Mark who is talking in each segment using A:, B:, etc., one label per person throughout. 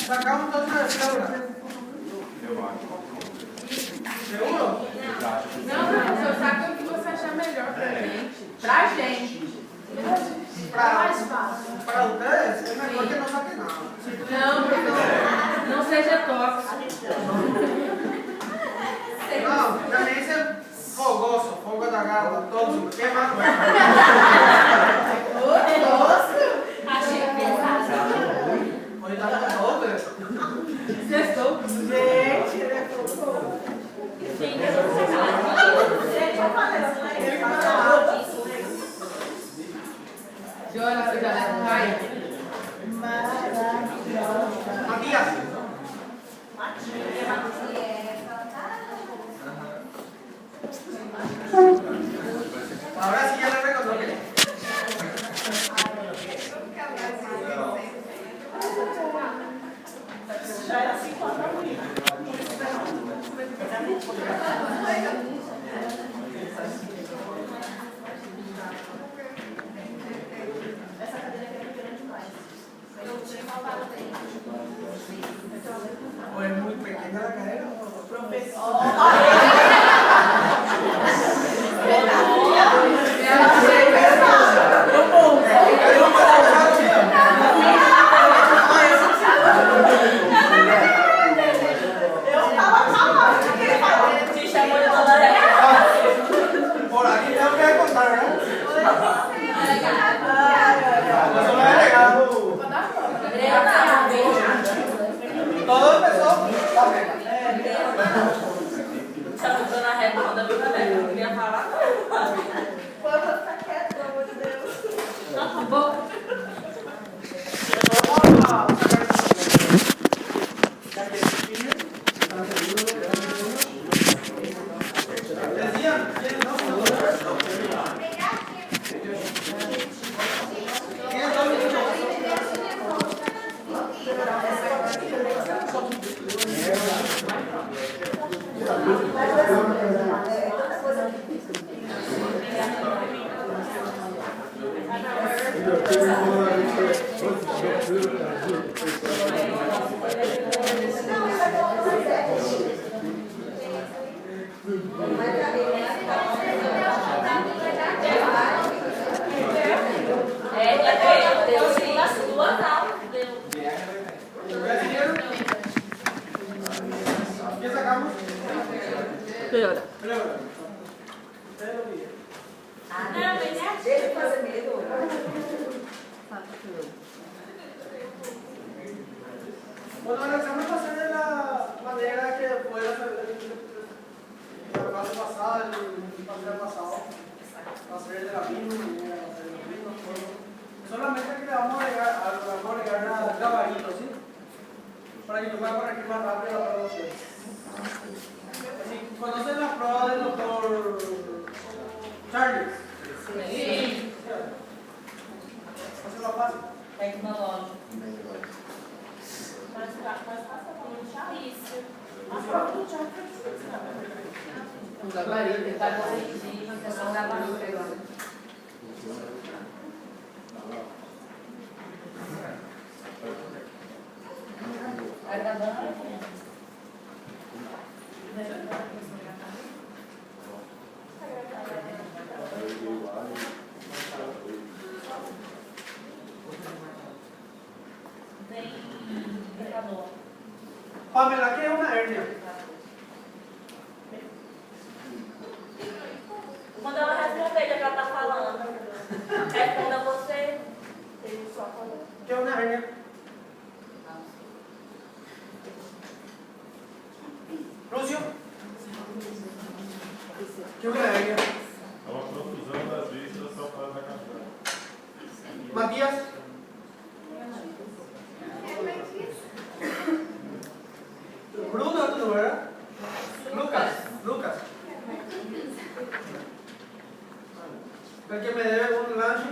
A: Sacamos todos na célula. Seguro?
B: Não, só saca o que você achar melhor pra gente. Pra gente. Mais fácil.
A: Para ustedes, es mejor que no saquen nada.
B: Não, não seja tóxico.
A: Não, também isso é fogoso, fogo da gala, tóxico, queimado.
B: Achei pesado.
A: Hoje tá com todo.
B: Sextou.
A: Gente, ele é fogoso.
B: Senhora, você já leva raio?
A: Matias. Ahora sí ya le reconoce.
C: Já era 5 horas da manhã. Essa cadeira aqui é grande demais. Eu tinha faltado dentro.
A: O es muy pequeña la cadera.
C: Professor.
A: Por aquí tengo que contar, ¿verdad? Eso me ha llegado. Todo empezó.
C: Tá mudando a redonda, viu, galera? Eu não queria falar, não.
D: Pode ficar quieto, pelo amor de Deus.
C: Tá bom.
A: ¿Qué sacamos?
C: Melhora.
D: Deixa eu fazer medo.
A: Bueno, el examen va a ser de la manera que fue la clase pasada, el parcial pasado. Va a ser de la misma manera, va a ser los mismos juegos. Solamente que le vamos a agregar gabaritos, ¿sí? Para que lo pueda corregir más rápido la prueba de ustedes. ¿Sí? ¿Conocen la prueba del doctor Charles?
C: Sí.
A: Eso lo fácil.
C: Tecnológico. Mas passa por um chá. Isso. A prova do chá foi
B: Um gabarito, ele tá corrigindo, é só um gabarito agora.
C: Vai gravando. Tem indicador.
A: Pamela, ¿qué es una hernia?
C: Quando ela responder o que ela está falando, responda você. Ele só falou.
A: ¿Qué es una hernia? Lúcio? ¿Qué es una hernia?
E: É uma profusão das vísceras só faz na cabeça.
A: Matías? Bruno es tu, ¿verdad? Lucas. ¿El que me debe un lunch?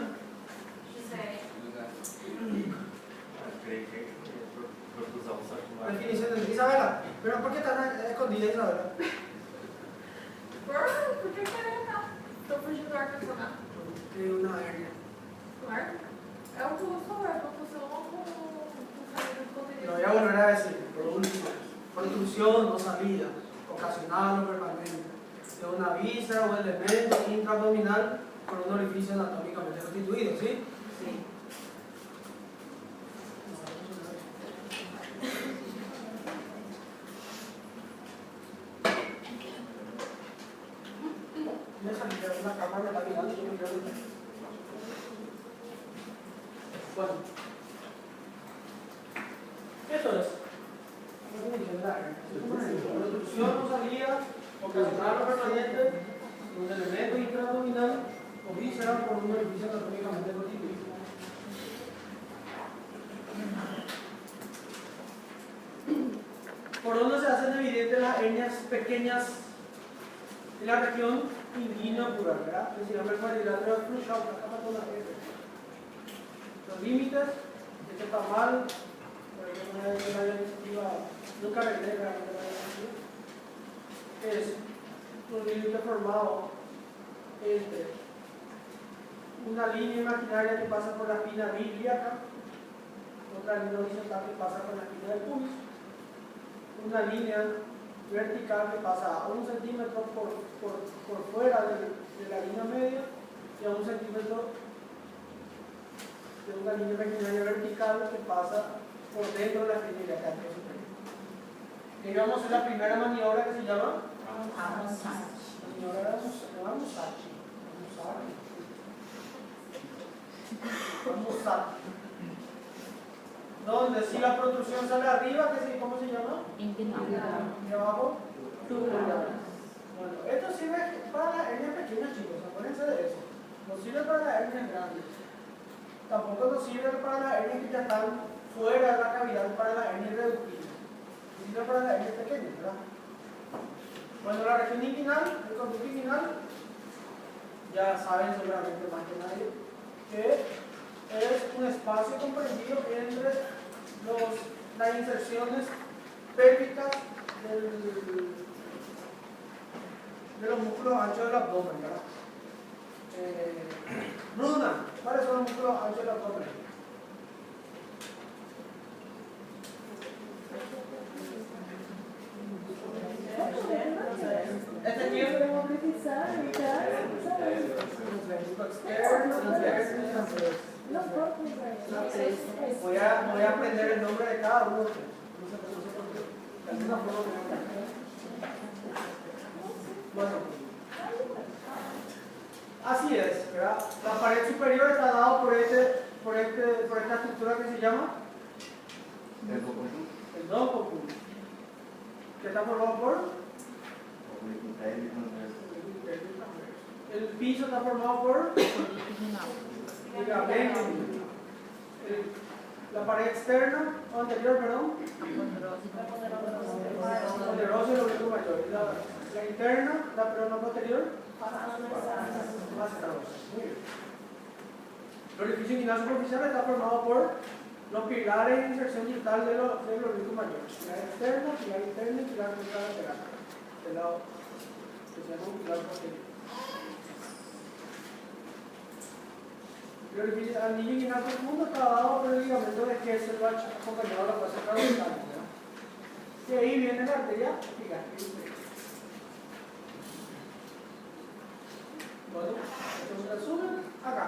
A: Definición de Isabela. ¿Pero por qué tan escondida, Isabela?
D: Por que querendo? Estou fugindo do ar-condicionado.
A: Que una hernia.
D: O ar? É o que eu sou, é a confusão com saída
A: Lo voy a volver a decir, por último. Protrusión o salida, ocasional o permanente, de una víscera o elemento intraabdominal por un orificio anatómicamente constituido, ¿sí?
B: Sí.
A: Me salí de una cámara, me está mirando, yo me quiero ver. Bueno, esto es protrusión o salida, ocasional o permanente, de un elemento intraabdominal o víscera por un orificio anatómicamente constituido. ¿Por dónde se hacen evidentes las hernias pequeñas en la región inguinal-ocular, verdad? Es decir, el cuadrilátero cruzado, acá para toda la gente. Los límites, este está mal, pero yo no voy a la iniciativa, nunca arreglé la iniciativa. Es un límite formado entre una línea imaginaria que pasa por la espina ilíaca, otra línea horizontal que pasa por la espina del pubis, una línea vertical que pasa a 1 centímetro por fuera de la línea media y a 1 centímetro de una línea imaginaria vertical que pasa por dentro de la espina ilíaca. Y vamos a hacer la primera maniobra que se llama maniobra donde si la protrusión sale arriba, ¿cómo se llama? Y abajo, bueno, esto sirve para las hernias pequeñas, chicos, acuérdense de eso. No sirve para las hernias grandes. Tampoco nos sirve para las hernias que ya están fuera de la cavidad, para las hernias reductivas. Sirve para las hernias pequeñas, ¿verdad? Bueno, la región inguinal, el conducto inguinal, ya saben seguramente más que nadie, que es un espacio comprendido entre las inserciones pélvicas de los músculos anchos del abdomen, ¿verdad? Bruna, ¿cuáles son los músculos anchos del abdomen? Este tiempo voy a aprender el nombre de cada uno. Bueno, así es, ¿verdad? La pared superior está dada por esta estructura que se llama el docopunto, que está formado por el piso, está formado por ligamento. La pared externa o anterior, perdón, poderoso y el oblicuo mayor. La interna, pero no posterior, más escarosa. Muy bien. El orificio inguinal superficial está formado por los pilares de inserción digital del oblicuo mayor. Pilar externo, pilar interno y pilar lateral. Del lado que se llama un pilar posterior. El orificio anillo inguinal profundo está dado por el ligamento de Kesselbach acompañado de la fascia transversal. Y ahí viene la arteria epigastria. Bueno, esto es un resumen acá.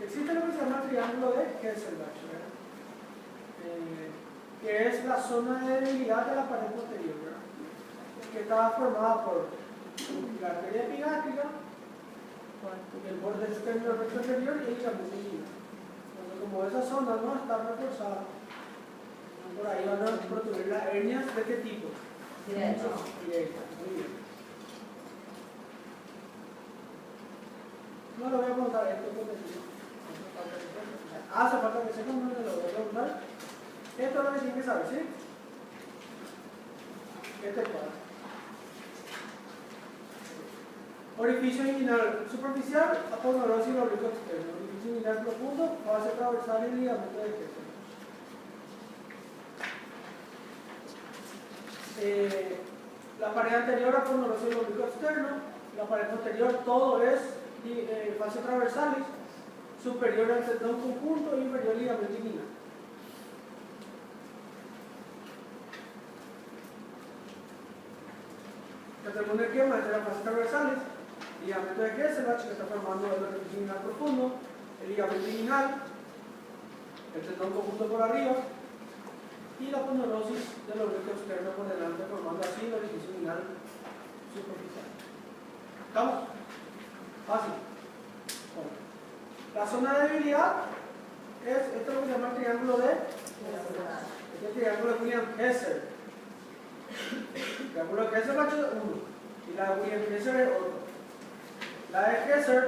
A: Existe lo que se llama el triángulo de Kesselbach, que es la zona de debilidad de la pared posterior, ¿verdad? Que está formada por la arteria epigástrica, el borde externo del recto inferior y el ligamento inguinal. Como esa zona no está reforzada, por ahí van a protruir las hernias de qué tipo? Directa. Muy bien. No lo voy a contar esto porque hace falta que sepan, no lo voy a preguntar. Esto es lo que tienen que saber, ¿sí? Este cuadro. Orificio inguinal superficial, aponeurosis y oblicuo externo. Orificio inguinal profundo, fase transversal y ligamento de Kesselbach. La pared anterior, aponeurosis y oblicuo externo. La pared posterior, todo es fase transversalis, superior al tendón conjunto y inferior ligamento inguinal. que tenemos un esquema de las fases transversales, ligamento de Kesselbach que está formando el orificio inguinal profundo, el ligamento inguinal, el tendón conjunto por arriba y la aponeurosis del oblicuo externo por delante formando así el orificio inguinal superficial. ¿Estamos? Fácil. Bueno. La zona de debilidad es esto lo que se llama el triángulo de este triángulo de William Kessler. El triángulo de Kessler es uno y la de William Kessler es otro. La de Kessler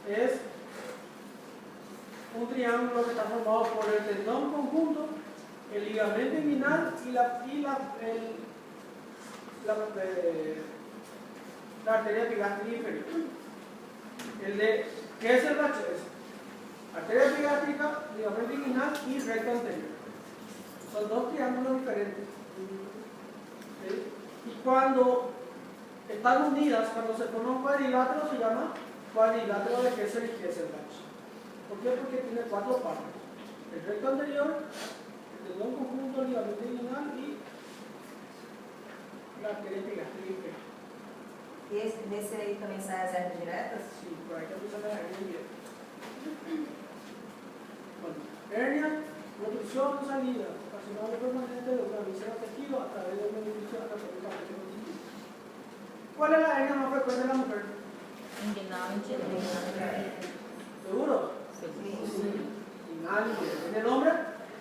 A: es un triángulo que está formado por el tendón conjunto, el ligamento inguinal y la arteria epigástrica inferior. El de Kesselbach es arteria epigástrica, ligamento inguinal y recto anterior. Son dos triángulos diferentes. ¿Sí? Y cuando están unidas, cuando se forma un cuadrilátero, se llama cuadrilátero de Kessler y Kesselbach. ¿Por qué? Porque tiene cuatro partes: el recto anterior, el tendón conjunto, el ligamento inguinal y la arteria epigástrica inferior.
F: E nesse aí também sai as hernias diretas?
A: Sí, por ahí empieza la hernia directa. Bueno, hernia, protrusión o salida ocasional o permanente de una víscera tejido a través de un beneficio anatómico constitutivo. ¿Cuál es la hernia más frecuente en la mujer?
C: Inguinal indireto.
A: ¿Seguro?
F: Sim.
A: Inguinal indirecta. ¿En el nombre?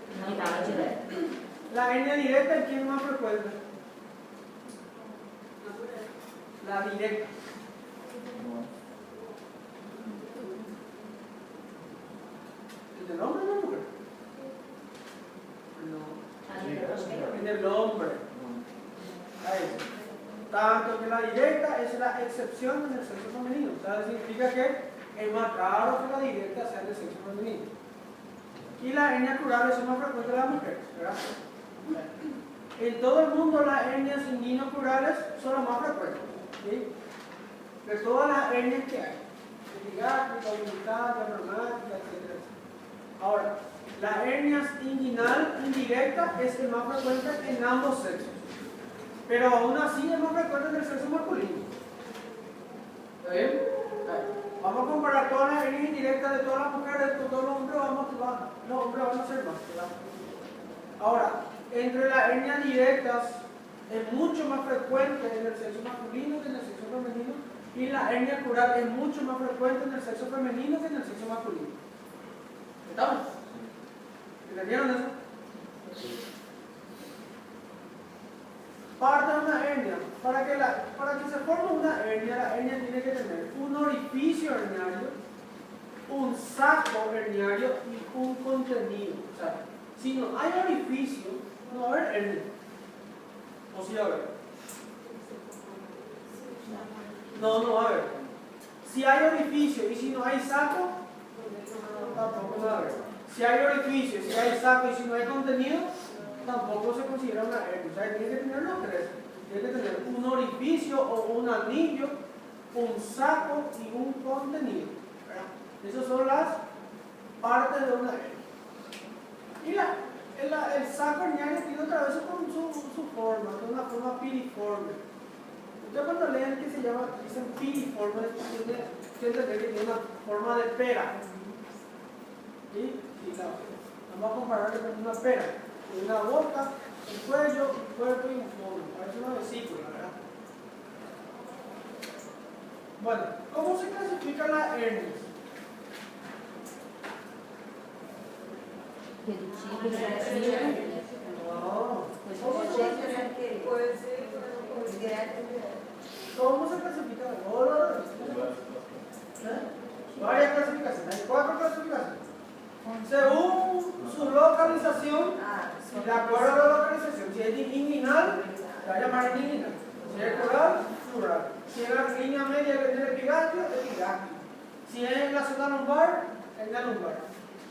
C: Inguinal direto.
A: La hernia directa, ¿en quién es más frecuente? La directa. ¿En el hombre o en la mujer? No. En el hombre. Ahí. Tanto que la directa es la excepción en el sexo femenino. O sea, significa que es más raro que la directa sea en el sexo femenino. Y la hernia crural es más frecuente de la mujer, ¿verdad? En todo el mundo las hernias inguinocrurales son las más frecuentes. ¿Sí? De todas las hernias que hay, epigástrica, umbilical, diafragmática, etc. Ahora, la hernia inguinal indirecta es el más frecuente en ambos sexos, pero aún así es más frecuente en el sexo masculino. ¿Está bien? Vamos a comparar todas las hernias indirectas de todas las mujeres con todos los hombres, los hombres van a ser más, ¿verdad? Ahora, entre las hernias directas es mucho más frecuente en el sexo masculino que en el sexo femenino, y la hernia crural es mucho más frecuente en el sexo femenino que en el sexo masculino. ¿Estamos? ¿Entendieron eso? Parte de una hernia. Para que se forme una hernia, la hernia tiene que tener un orificio herniario, un saco herniario y un contenido. O sea, si no hay orificio, no va a haber hernia. ¿O sí va a haber? No va a haber. Si hay orificio y si no hay saco, tampoco va a haber. Si hay orificio, si hay saco y si no hay contenido, tampoco se considera una hernia. O sea, tiene que tener los tres. Tiene que tener un orificio o un anillo, un saco y un contenido. ¿Verdad? Esas son las partes de una hernia. Y el saco herniario tiene otra vez con su forma, es una forma piriforme. Ustedes cuando leen que se llama, dicen piriforme, tiene que tiene una forma de pera. ¿Sí? Vamos a compararlo con una pera. Tiene una boca, un cuello, un cuerpo y un fondo. Parece una vesícula, ¿verdad? Bueno, ¿cómo se clasifican las hernias? No. ¿Cómo se clasifica? Varias clasificaciones. Hay 4 clasificaciones. Según su localización, de acuerdo a la localización, si es inguinal, se va a llamar inguinal. Si es crural, crural. Si es la línea media que tiene epigastrio, epigastrio. Si es en la zona lumbar, en la lumbar.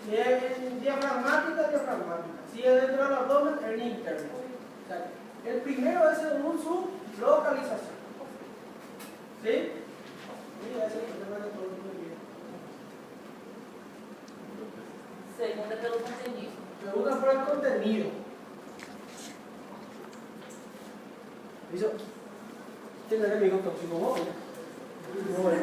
A: Si es diafragmática, diafragmática. Si es dentro del abdomen, hernia interna. O sea, el primero es según su localización. ¿Sí? Sí, ese es el problema de todo el mundo.
C: Segunda pelo contenido.
A: Segunda por el contenido. ¿Listo? ¿Quién es el amigo tóxico? ¿Vos? Bueno.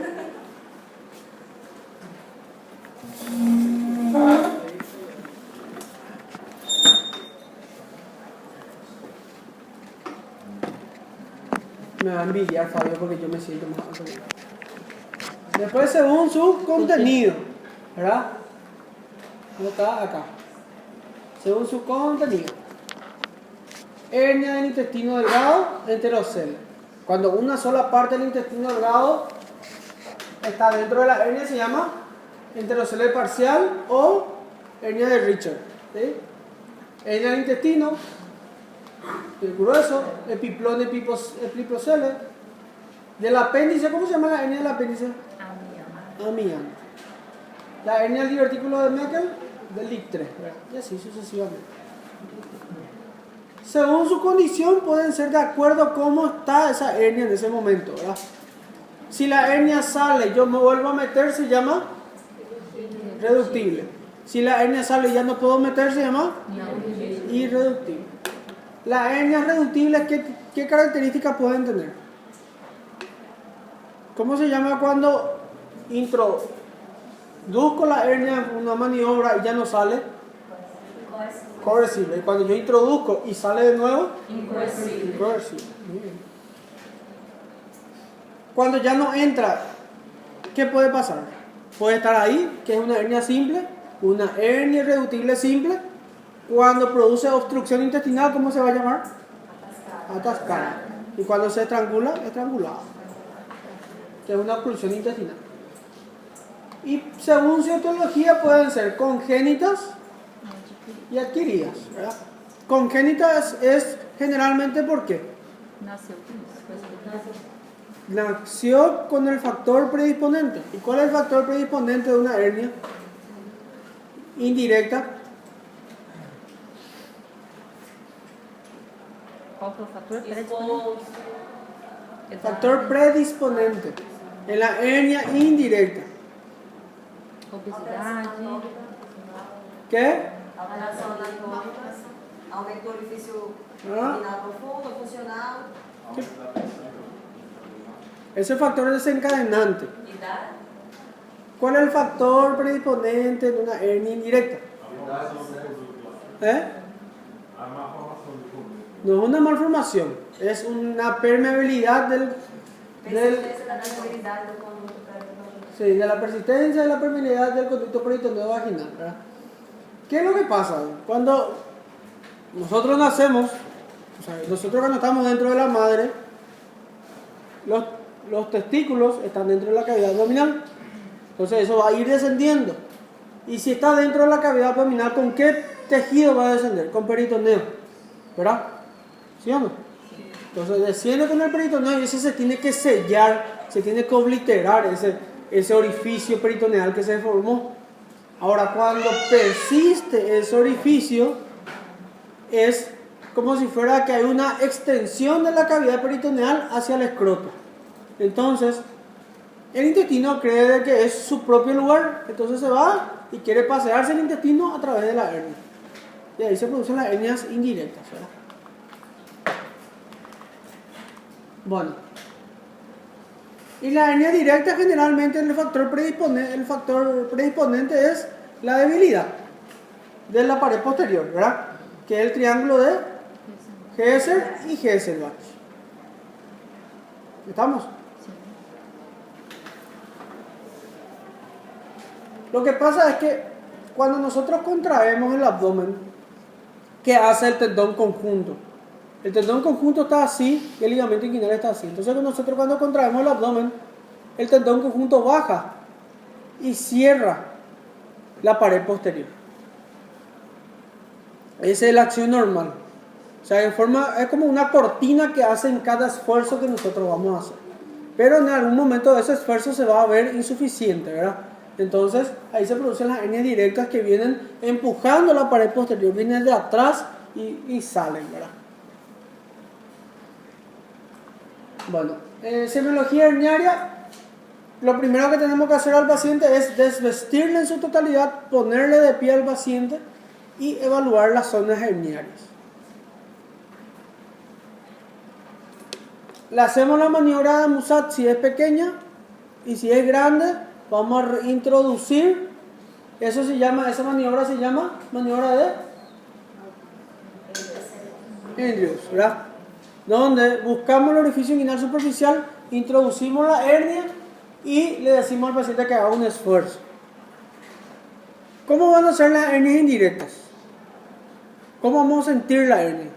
A: Me va a envidiar Fabio porque yo me siento más alto. Después, según su contenido, ¿verdad? ¿Dónde está? Acá. Según su contenido. Hernia del intestino delgado, enterocele. Cuando una sola parte del intestino delgado está dentro de la hernia se llama enterocele parcial o hernia de Richard. ¿Sí? Hernia del intestino, el grueso, epiplón epiprocele. Del apéndice, ¿cómo se llama la hernia del apéndice? Amiante. La hernia del divertículo de Meckel, del LIC3, y así sucesivamente. Según su condición pueden ser de acuerdo a cómo está esa hernia en ese momento, ¿verdad? Si la hernia sale y yo me vuelvo a meter, se llama reductible. Si la hernia sale y ya no puedo meter, se llama irreductible. Las hernias reductibles, ¿qué características pueden tener? ¿Cómo se llama cuando introduzco la hernia en una maniobra y ya no sale? Coercible. Y cuando yo introduzco y sale de nuevo, incoercible. Muy bien. Cuando ya no entra, ¿qué puede pasar? Puede estar ahí, que es una hernia simple, una hernia irreductible simple. Cuando produce obstrucción intestinal, ¿cómo se va a llamar? Atascada. Y cuando se estrangula, estrangulado, que es una obstrucción intestinal. Y según su etiología pueden ser congénitas y adquiridas, ¿verdad? Congénitas es generalmente ¿por qué? Nació con el factor predisponente. ¿Y cuál es el factor predisponente de una hernia indirecta?
B: Qual que é o fator
C: Expôs.
A: El factor predisponente en la hernia indirecta.
B: Obesidade.
A: ¿Qué?
F: Alteração anatômica, aumento do orifício
A: Ah.
F: inguinal profundo, funcional.
A: Ese factor es desencadenante.
C: Idade.
A: ¿Cuál es el factor predisponente en una hernia indirecta? ¿Eh? No es una malformación, es una permeabilidad
F: Persistência da permeabilidade do conduto peritoneal.
A: sí, de la persistencia y la permeabilidad del conducto peritoneo vaginal, ¿verdad? ¿Qué es lo que pasa? Cuando nosotros nacemos, o sea, nosotros cuando estamos dentro de la madre, los testículos están dentro de la cavidad abdominal. Entonces eso va a ir descendiendo. Y si está dentro de la cavidad abdominal, ¿con qué tejido va a descender? Con peritoneo, ¿verdad? ¿Sí o no? Entonces desciende con el peritoneo y ese se tiene que sellar, se tiene que obliterar ese orificio peritoneal que se formó. Ahora, cuando persiste ese orificio, es como si fuera que hay una extensión de la cavidad peritoneal hacia el escroto. Entonces, el intestino cree de que es su propio lugar, entonces se va y quiere pasearse el intestino a través de la hernia. Y ahí se producen las hernias indirectas, ¿verdad? Bueno. Y la hernia directa generalmente el factor predisponente es la debilidad de la pared posterior, ¿verdad? Que es el triángulo de Hesser y Hesselbach. ¿Estamos? Lo que pasa es que cuando nosotros contraemos el abdomen, ¿qué hace el tendón conjunto? El tendón conjunto está así y el ligamento inguinal está así. Entonces nosotros cuando contraemos el abdomen, el tendón conjunto baja y cierra la pared posterior. Esa es la acción normal. O sea, es como una cortina que hace en cada esfuerzo que nosotros vamos a hacer. Pero en algún momento ese esfuerzo se va a ver insuficiente, ¿verdad? Entonces ahí se producen las hernias directas que vienen empujando la pared posterior, vienen de atrás y salen, ¿verdad? Bueno, semiología herniaria, lo primero que tenemos que hacer al paciente es desvestirle en su totalidad, ponerle de pie al paciente y evaluar las zonas herniarias. le hacemos la maniobra de Musat si es pequeña, y si es grande, vamos a introducir. Esa maniobra se llama maniobra de Andrews, ¿verdad? Donde buscamos el orificio inguinal superficial, introducimos la hernia y le decimos al paciente que haga un esfuerzo. ¿Cómo van a ser las hernias indirectas? ¿Cómo vamos a sentir la hernia?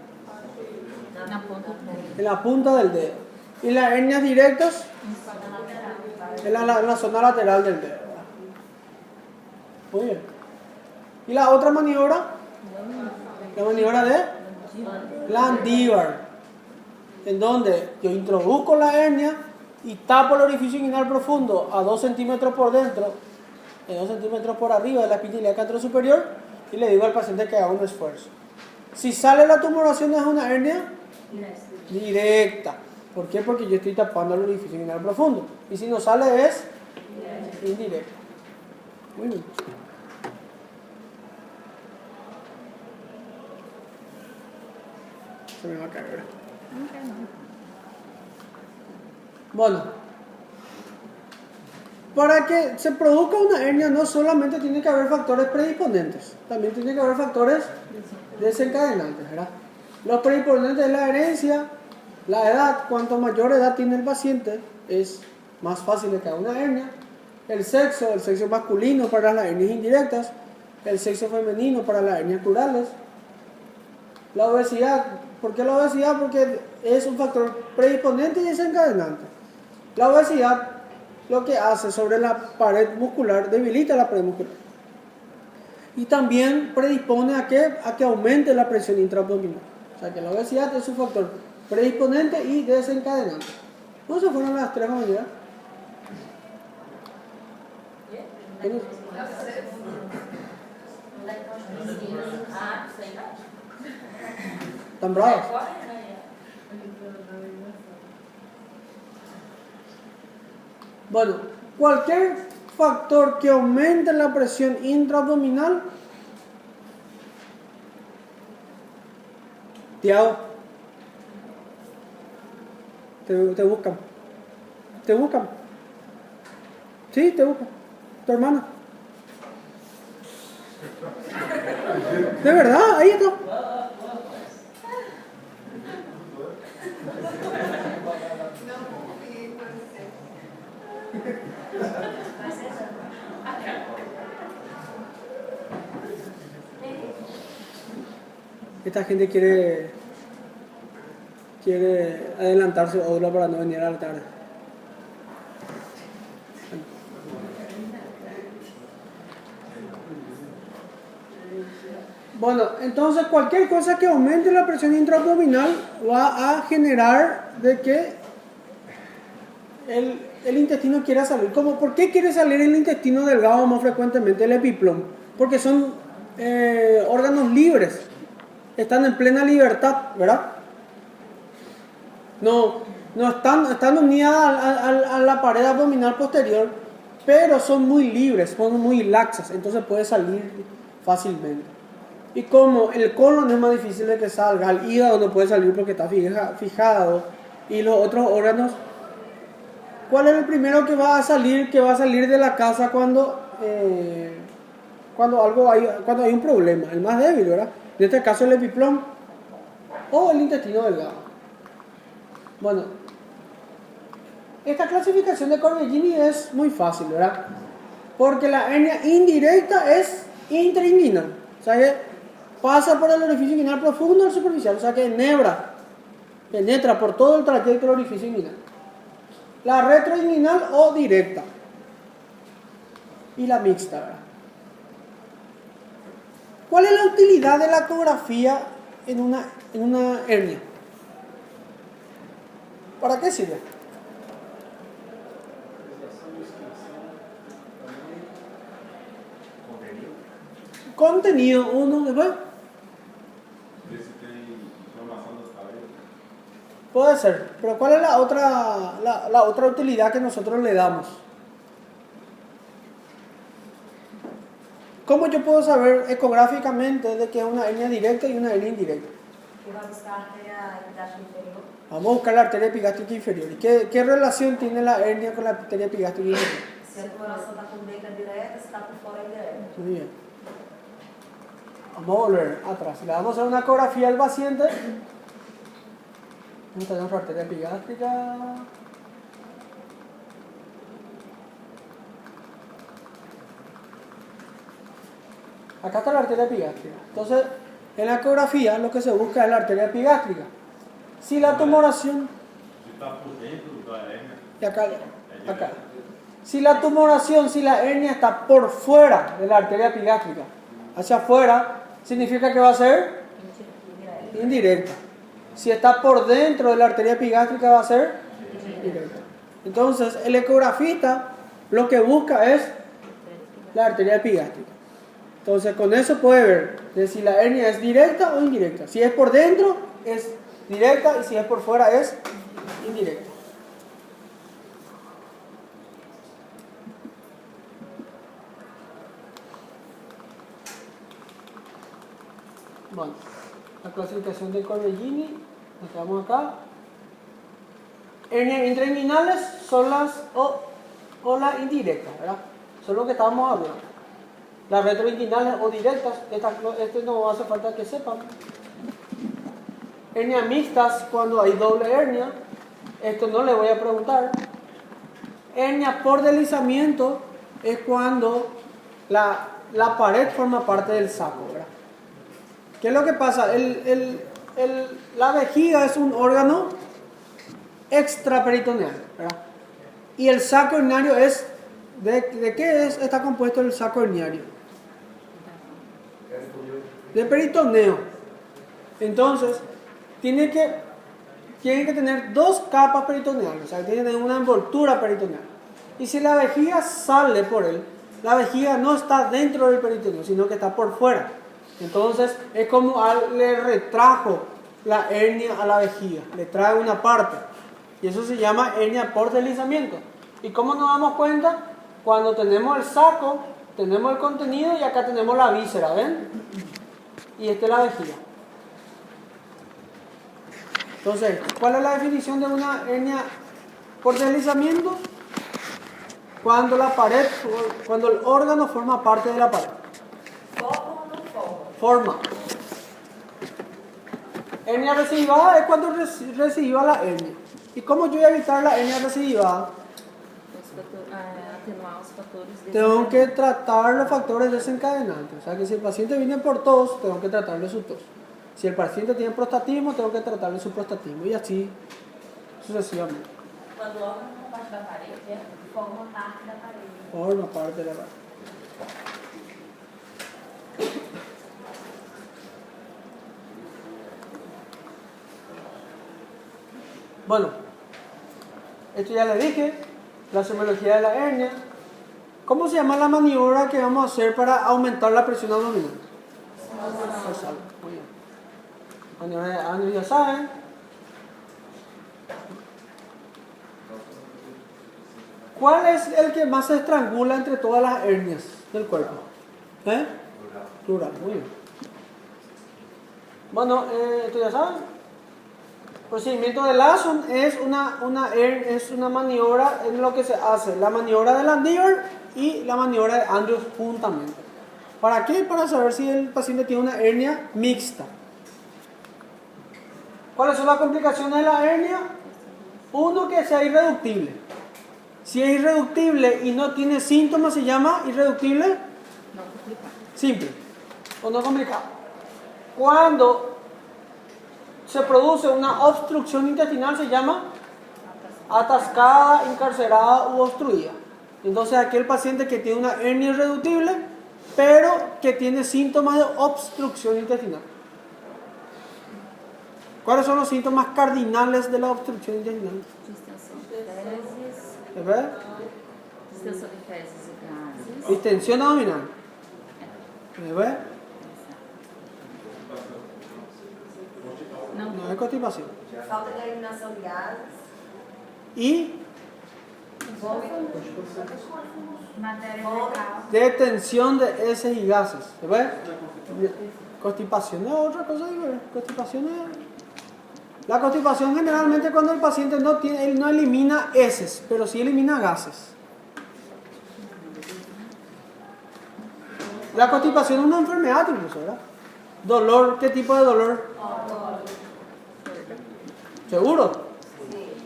A: En la punta del dedo. Y las hernias directas en la zona lateral del dedo, ¿verdad? Muy bien. Y la otra maniobra, la maniobra de Landívar, en donde yo introduzco la hernia y tapo el orificio inguinal profundo a 2 centímetros por dentro, y 2 centímetros por arriba de la espina ilíaca anterosuperior, y le digo al paciente que haga un esfuerzo. Si sale la tumoración, es una hernia directa. ¿Por qué? Porque yo estoy tapando el orificio inguinal profundo. Y si no sale, es indirecta. Muy bien. Se me va a caer. Bueno, para que se produzca una hernia no solamente tiene que haber factores predisponentes, también tiene que haber factores desencadenantes, ¿verdad? Los predisponentes es la herencia, la edad. Cuanto mayor edad tiene el paciente, es más fácil que haga una hernia. El sexo masculino para las hernias indirectas, el sexo femenino para las hernias plurales. La obesidad. ¿Por qué la obesidad? Porque es un factor predisponente y desencadenante. La obesidad lo que hace sobre la pared muscular, debilita la pared muscular. Y también predispone a que aumente la presión intraabdominal. O sea que la obesidad es un factor predisponente y desencadenante. ¿Cómo se fueron las 3 maneras? ¿Están bravos? Bueno, cualquier factor que aumente la presión intraabdominal, Tiago, te buscan. Te buscan. Sí, te buscan. Tu hermana. De verdad, ahí está. Esta gente quiere adelantarse o para no venir a la tarde. Bueno, entonces cualquier cosa que aumente la presión intraabdominal va a generar de que el intestino quiera salir. ¿Por qué quiere salir el intestino delgado más frecuentemente? El epiplom. Porque son órganos libres. Están en plena libertad, ¿verdad? No están unidas a la pared abdominal posterior, pero son muy libres, son muy laxas, entonces puede salir fácilmente. Y como el colon es más difícil de que salga, el hígado no puede salir porque está fijado, y los otros órganos, ¿cuál es el primero que va a salir de la casa cuando hay un problema? El más débil, ¿verdad? En este caso el epiplom o el intestino delgado. Bueno, esta clasificación de Corbellini es muy fácil, ¿verdad? Porque la hernia indirecta es intrainguinal, o sea que pasa por el orificio inguinal profundo al superficial, o sea que penetra por todo el trayecto del orificio inguinal. La retroinguinal o directa y la mixta, ¿verdad? ¿Cuál es la utilidad de la ecografía en una hernia? ¿Para qué sirve? Contenido, uno, después. Puede ser, pero ¿cuál es la otra utilidad que nosotros le damos? ¿Cómo yo puedo saber ecográficamente de que es una hernia directa y una hernia indirecta?
F: ¿Qué va a buscar arteria epigástica inferior?
A: Vamos a buscar la arteria epigástica inferior. ¿Y qué relación tiene la hernia con la arteria epigástica inferior?
F: Si el corazón está por dentro directa, si está por fuera indirecta.
A: Muy bien. Vamos a volver atrás. Le vamos a hacer una ecografía al paciente. ¿Dónde está nuestra arteria epigástica? Acá está la arteria epigástrica. Entonces, en la ecografía lo que se busca es la arteria epigástrica. Si la tumoración...
E: Si está por dentro da hernia.
A: Y acá. Si la tumoración, si la hernia está por fuera de la arteria epigástrica, hacia afuera, significa que va a ser indirecta. Si está por dentro de la arteria epigástrica, va a ser directa. Entonces, el ecografista lo que busca es la arteria epigástrica. Entonces, con eso puede ver de si la hernia es directa o indirecta. Si es por dentro, es directa, y si es por fuera, es indirecta. Bueno, la clasificación de Corbellini, nos quedamos acá. Hernias intrainguinales son las o las indirectas, ¿verdad? Son lo que estábamos hablando. Las retroinguinales o directas, esto no hace falta que sepan. Hernias mixtas, cuando hay doble hernia, esto no le voy a preguntar. Hernia por deslizamiento es cuando la pared forma parte del saco, ¿verdad? ¿Qué es lo que pasa? La vejiga es un órgano extraperitoneal, ¿verdad? Y el saco urinario es... ¿De qué está compuesto el saco urinario? De peritoneo. Entonces, tiene que tener dos capas peritoneales, o sea, tiene que tener una envoltura peritoneal. Y si la vejiga sale por él, la vejiga no está dentro del peritoneo, sino que está por fuera. Entonces, es como le retrajo la hernia a la vejiga, le trae una parte. Y eso se llama hernia por deslizamiento. ¿Y cómo nos damos cuenta? Cuando tenemos el saco, tenemos el contenido y acá tenemos la víscera, ¿ven? Y esta es la vejiga. Entonces, ¿cuál es la definición de una hernia por deslizamiento? Cuando la pared, cuando el órgano forma parte de la pared. Forma. Hernia recidivada es cuando recidiva la hernia. ¿Y cómo yo voy a evitar la hernia recidivada? Tengo que tratar los factores desencadenantes. O sea que si el paciente viene por tos, tengo que tratarle su tos. Si el paciente tiene prostatismo, tengo que tratarle su prostatismo. Y así sucesivamente.
C: Quando o órgano não parte da parede, forma parte da parede.
A: Forma parte de la pared. Bueno, esto ya le dije, la semiología de la hernia. ¿Cómo se llama la maniobra que vamos a hacer para aumentar la presión abdominal? Muy bien. Maniobra de Andrew ya saben. ¿Cuál es el que más se estrangula entre todas las hernias del cuerpo? Plural, muy bien. Bueno, esto ya saben. Procedimiento de Lasson es una maniobra en lo que se hace la maniobra de Landívar y la maniobra de Andrews juntamente. ¿Para qué? Para saber si el paciente tiene una hernia mixta. ¿Cuáles son las complicaciones de la hernia? Uno, que sea irreductible. Si es irreductible y no tiene síntomas, se llama irreductible simple o no complicado. Cuando se produce una obstrucción intestinal, se llama atascada, encarcerada u obstruida. Entonces, aquel paciente que tiene una hernia irreductible, pero que tiene síntomas de obstrucción intestinal. ¿Cuáles son los síntomas cardinales de la obstrucción intestinal? ¿Verdad?
B: Distensão de fezes e gases.
A: Distensión abdominal. ¿Verdad? No es constipación.
F: Falta de eliminação de gases.
A: Y
B: Matéria fecal.
A: detención de heces y gases. ¿Verdad? Constipación es otra cosa diferente. La constipación generalmente cuando el paciente él no elimina heces, pero sí elimina gases. La constipación es una enfermedad incluso, ¿verdad? Dolor, ¿qué tipo de dolor? ¿Seguro?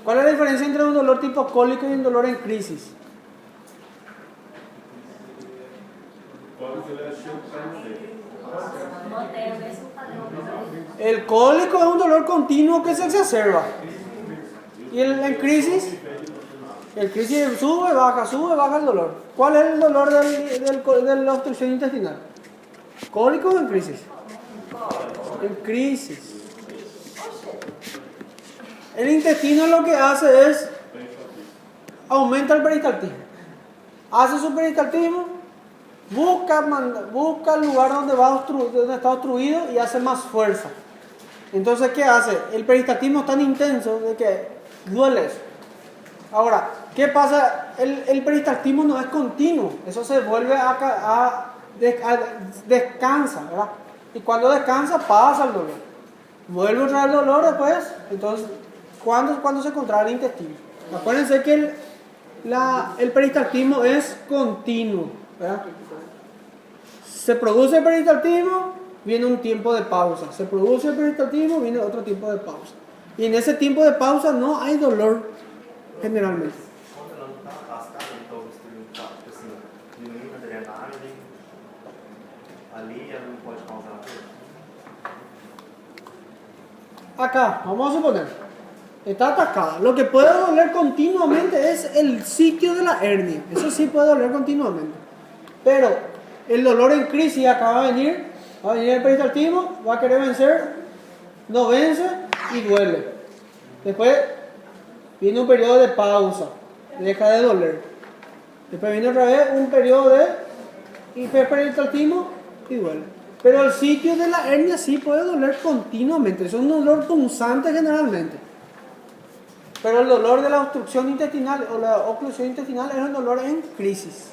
A: ¿Cuál es la diferencia entre un dolor tipo cólico y un dolor en crisis? El cólico es un dolor continuo que se exacerba. Y en crisis, el crisis sube, baja el dolor. ¿Cuál es el dolor de la obstrucción intestinal? ¿Cólico o en crisis? En crisis. El intestino lo que hace es aumenta el peristaltismo. Hace su peristaltismo, busca el lugar donde está obstruido y hace más fuerza. Entonces, ¿qué hace? El peristaltismo es tan intenso de que duele eso. Ahora, ¿qué pasa? El peristaltismo no es continuo. Eso se vuelve descansa, ¿verdad? Y cuando descansa, pasa el dolor. Vuelve otra vez el dolor después. Entonces, ¿cuándo se contrae el intestino? Acuérdense que el peristaltismo es continuo, ¿verdad? Se produce el peristaltismo, viene un tiempo de pausa. Se produce el peristaltismo, viene otro tiempo de pausa. Y en esse tiempo de pausa não há dolor, generalmente.
G: Quando ela não está lascada, então assim, diminuindo a drenagem, ali ela não pode causar nada.
A: Acá, vamos a suponer, está atacada. Lo que puede doler continuamente es el sitio de la hernia. Eso sí puede doler continuamente. Pero el dolor en crisis acá va a venir el peristaltismo, va a querer vencer, no vence y duele. Después viene un periodo de pausa, deja de doler. Después viene otra vez un periodo de hiperperistaltismo y duele. Pero el sitio de la hernia sí puede doler continuamente. Es un dolor punzante generalmente. Pero el dolor de la obstrucción intestinal o la oclusión intestinal es un dolor en crisis.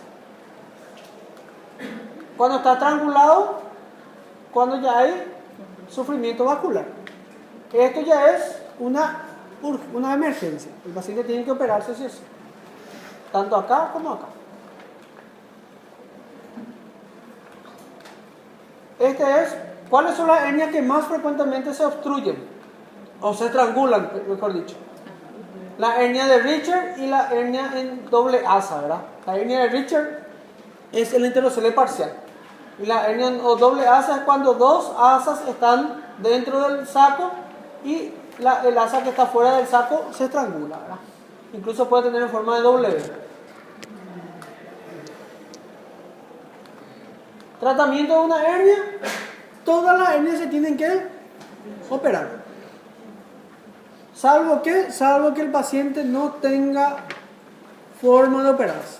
A: Cuando está estrangulado, cuando ya hay sufrimiento vascular. Esto ya es una emergencia. El paciente tiene que operarse si es tanto acá como acá. ¿Cuáles son las hernias que más frecuentemente se obstruyen? O se estrangulan, mejor dicho. La hernia de Richter y la hernia en doble asa, ¿verdad? La hernia de Richter es el enterocele parcial. Y la hernia en doble asa es cuando dos asas están dentro del saco y el asa que está fuera del saco se estrangula, ¿verdad? Incluso puede tener en forma de W. Tratamiento de una hernia, todas las hernias se tienen que operar. Salvo que el paciente no tenga forma de operarse.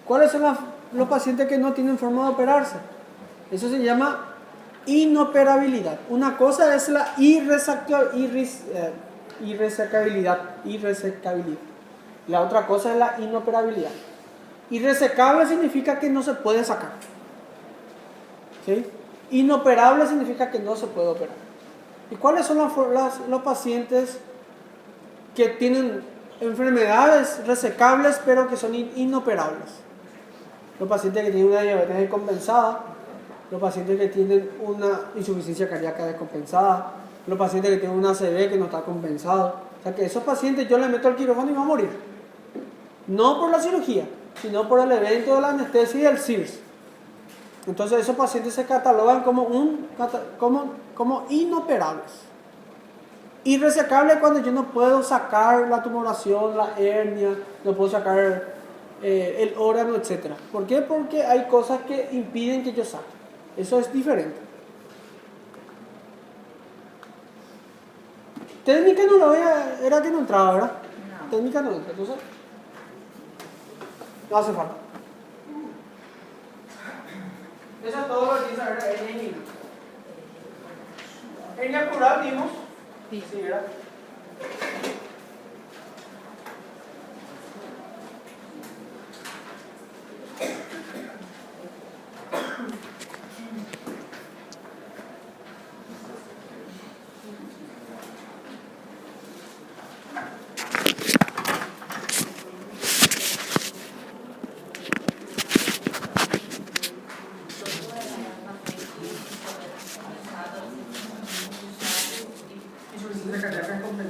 A: ¿Cuáles son los pacientes que no tienen forma de operarse? Eso se llama inoperabilidad. Una cosa es la irresecabilidad. La otra cosa es la inoperabilidad. Irresecable significa que no se puede sacar. ¿Sí? Inoperable significa que no se puede operar. ¿Y cuáles son los pacientes que tienen enfermedades resecables pero que son inoperables? Los pacientes que tienen una diabetes descompensada, los pacientes que tienen una insuficiencia cardíaca descompensada, los pacientes que tienen una ACV que no está compensado. O sea que esos pacientes yo les meto al quirófano y van a morir. No por la cirugía, sino por el evento de la anestesia y el CIRS. Entonces esos pacientes se catalogan como inoperables. Irresecable es cuando yo no puedo sacar la tumoración, la hernia, no puedo sacar el órgano, etc. ¿Por qué? Porque hay cosas que impiden que yo saque. Eso es diferente. Técnica no lo veía, era que no entraba, ¿verdad? No. Técnica no entra, entonces no hace falta. Eso es todo lo que dice la hernia inguinal. Hernia plural vimos. Sí, ¿verdad?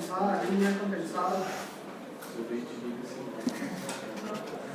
A: compensar, a linha compensada.
E: Se eu 20 mil, 50.